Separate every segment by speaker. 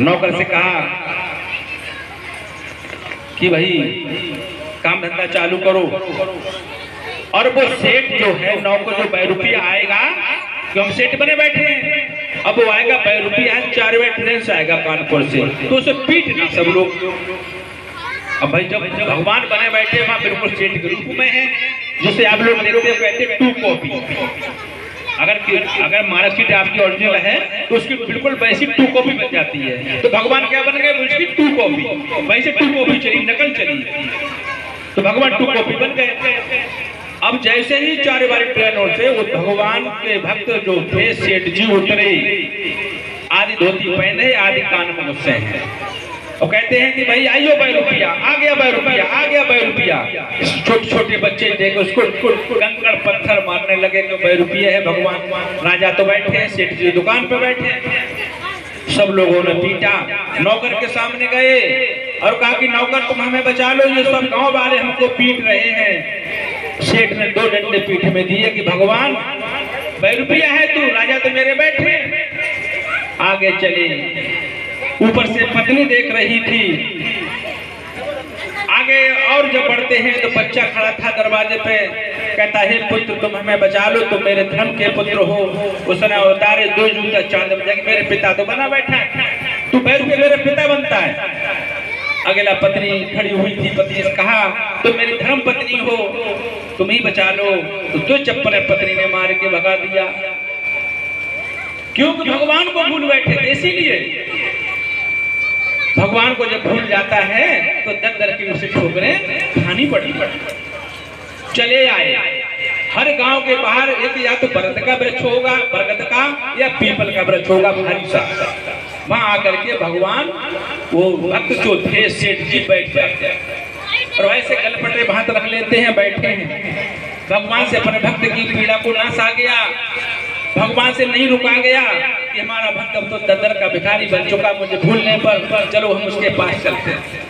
Speaker 1: नौकर से कहा कि भाई काम धंधा चालू करो। और वो सेठ जो है नौकर जो ₹2 आएगा, जो हम सेठ बने बैठे हैं, अब वो आएगा ₹2 4वें ट्रेन से आएगा कानपुर से, तो उसे पीटना सब लोग। अब भाई जब भगवान बने बैठे वहां बिल्कुल सेठ के रूप में है, जिसे आप लोग देखते हो कहते हैं 2 कॉपी। अगर मार्कशीट आपकी ओरिजिनल है तो उसकी बिल्कुल वैसी 2 कॉपी बन जाती है। तो भगवान क्या बन गए, उसकी 2 कॉपी, वैसे 2 कॉपी चली, नकल चली, तो भगवान 2 कॉपी बन गए। अब जैसे ही 4 बारी ट्रेन और से वो भगवान के भक्त जो थे सेठ जी उतरे, आधी धोती पहने आधी कान में गुस्से हैं, और कहते हैं कि भाई आइयो ₹2, आ गया ₹2, आ गया ₹2। छोटे छोटे बच्चे देखो उसको कंकड़ पत्थर मारने लगे कि ₹2 है। भगवान राजा तो बैठे हैं, सेठ जी दुकान पे बैठे हैं। सब लोगों ने पीटा, नौकर के सामने गए और कहा कि नौकर तुम हमें बचा लो, ये सब गांव वाले हमको पीट रहे हैं। सेठ ने 2 डंडे पीठ में दिए कि भगवान ₹2 है तू, राजा तो मेरे बैठे। आगे चले, ऊपर से पत्नी देख रही थी। आगे और जब बढ़ते हैं तो बच्चा खड़ा था दरवाजे पे, कहता है पुत्र तुम हमें बचा लो, तुम मेरे धर्म के पुत्र हो। उसने उतारे 2 जूता चांद बजा के मेरे पिता तो बना बैठा है, तू ₹2 मेरे पिता बनता है। अगला पत्नी खड़ी हुई थी, पत्नी से कहा तुम मेरी धर्म पत्नी हो, तुम ही बचा लो। तो 2 चप्पलें पत्नी ने मार के भगा दिया, क्योंकि भगवान को भूल बैठे थे। इसीलिए भगवान को जब भूल जाता है तो दर की उसे ठोकरें खानी पड़ती। चले आए, हर गांव के बाहर एक या तो बरगद का वृक्ष होगा, बरगद का या पीपल का वृक्ष होगा भारी सा, वहां आकर के भगवान वो भक्त जो थे सेठ जी बैठ जाते हैं और वैसे गलपटे भात रख लेते हैं, बैठे हैं। भगवान से अपने भक्त की पीड़ा को नाश आ गया, भगवान से नहीं रुका गया कि हमारा भक्त अब तो ददर का भिखारी बन चुका, मुझे भूलने पर चलो हम उसके पास चलते हैं।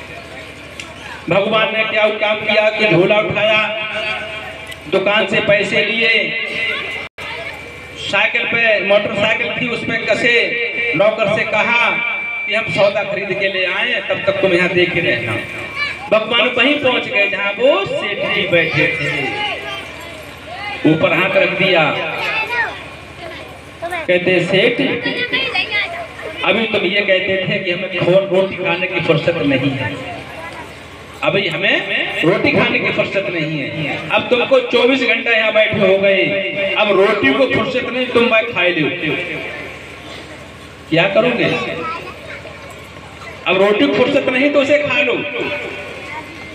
Speaker 1: भगवान ने क्या काम किया कि झोला उठाया, दुकान से पैसे लिए, साइकिल पे मोटरसाइकिल थी उस पे कसे, नौकर से कहा कि हम सौदा खरीद के ले आए, तब तक तुम यहाँ देख ही रहना। भगवान वहीं पहुंच गए जहाँ वो सेठ जी बैठे थे, ऊपर हाथ रख दिया, कहते सेठ अभी तुम ये कहते थे कि हमें रोटी खाने की फुर्सत नहीं है, अभी हमें रोटी खाने की फुर्सत नहीं है। अब तुमको 24 घंटा यहाँ बैठे हो गए, अब रोटी को फुर्सत नहीं, तुम भाई खाए लो, क्या करोगे? अब रोटी को फुर्सत नहीं तो उसे खा लो।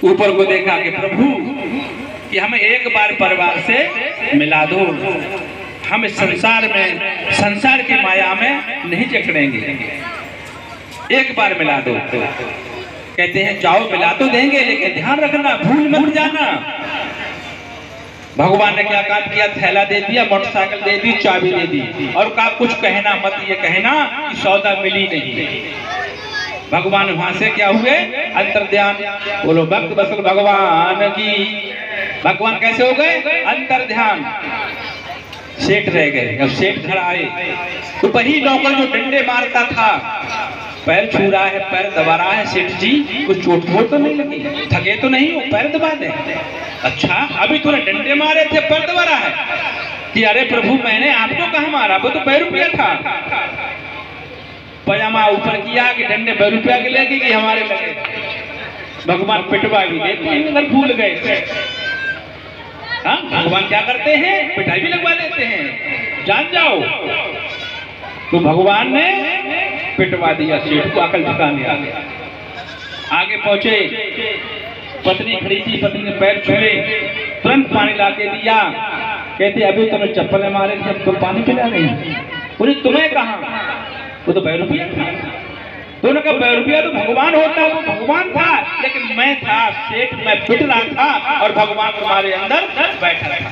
Speaker 1: ऊपर को देखा कि प्रभु कि हमें एक बार परिवार से मिला दो, हम इस संसार में, संसार की माया में नहीं जकड़ेंगे, एक बार मिला दो। कहते हैं जाओ मिला तो देंगे, लेकिन ध्यान रखना भूल मत जाना। भगवान ने क्या काम किया, थैला दे दिया, मोटरसाइकिल दे दी, चाबी दे दी और कहा कुछ कहना मत, ये कहना कि सौदा मिली नहीं। भगवान वहां से क्या हुए, अंतर्ध्यान। बोलो भक्त बसल भगवान की। भगवान कैसे हो गए, अंतर्ध्यान। सेठ रह गए। अब सेठ घर आए तो वही नौकर जो डंडे मारता था, पैर छू रहा है, पैर दबा रहा है, सेठ जी कुछ चोट वोट तो नहीं लगी, थके तो नहीं हो, पैर दबा दे। अच्छा अभी तूने डंडे मारे थे, पैर दबा रहा है कि अरे प्रभु मैंने आपको कहा मारा, वो तो ₹2 था। पजामा ऊपर किया कि डंडे ₹2 के लेके कि हमारे लगे। भगवान पिटवा भी देते हैं, भूल गए। हाँ भगवान क्या करते हैं, पिटाई भी लगवा देते हैं, जान जाओ। तो भगवान ने पिटवा दिया सेठ को, अकल ठिकाने आ गया। आगे पहुंचे, पत्नी खड़ी थी, पत्नी ने पैर छुए, तुरंत पानी ला के दिया। कहते अभी तुम्हें चप्पलें मारे थे, अब तुम पानी पिला रही, बोले तुम्हें कहा, वो तो ₹2 था। दोनों का ₹2 तो भगवान होता है, वो भगवान था, लेकिन मैं था सेठ, मैं पिट रहा था और भगवान तुम्हारे अंदर बैठा था।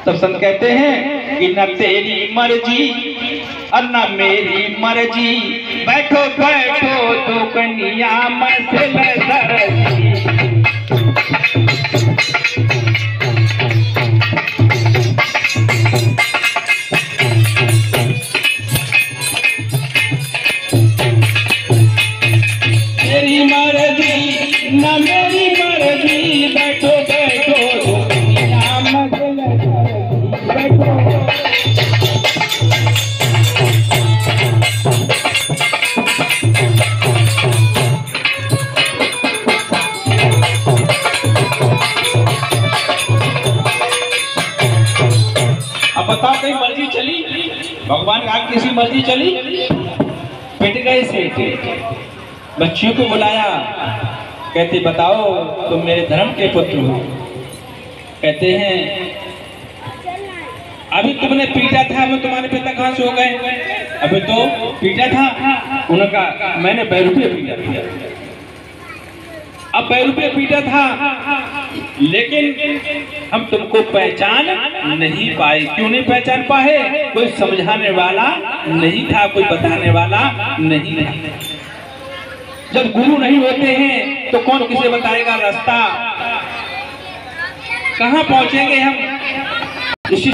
Speaker 1: तब संत कहते हैं कि न तेरी मर्जी और न मेरी मर्जी, बैठो बैठो तो कन्या मन से लड़ती। आग किसी मर्जी चली, पिट गए सेठ। बच्चियों को बुलाया, कहते बताओ तुम मेरे धर्म के पुत्र हो। कहते हैं अभी तुमने पीटा था, मैं तुम्हारे पिता कहाँ से हो गए? अभी तो पीटा था। उन्होंने कहा मैंने बैरूपे पीटा था। अब बैरूपे पीटा था, लेकिन हम तुमको पहचान नहीं पाए। क्यों नहीं पहचान पाए? कोई समझाने वाला नहीं था, कोई बताने वाला नहीं था। जब गुरु नहीं होते हैं तो कौन किसे बताएगा रास्ता? कहाँ पहुंचेंगे हम? इसी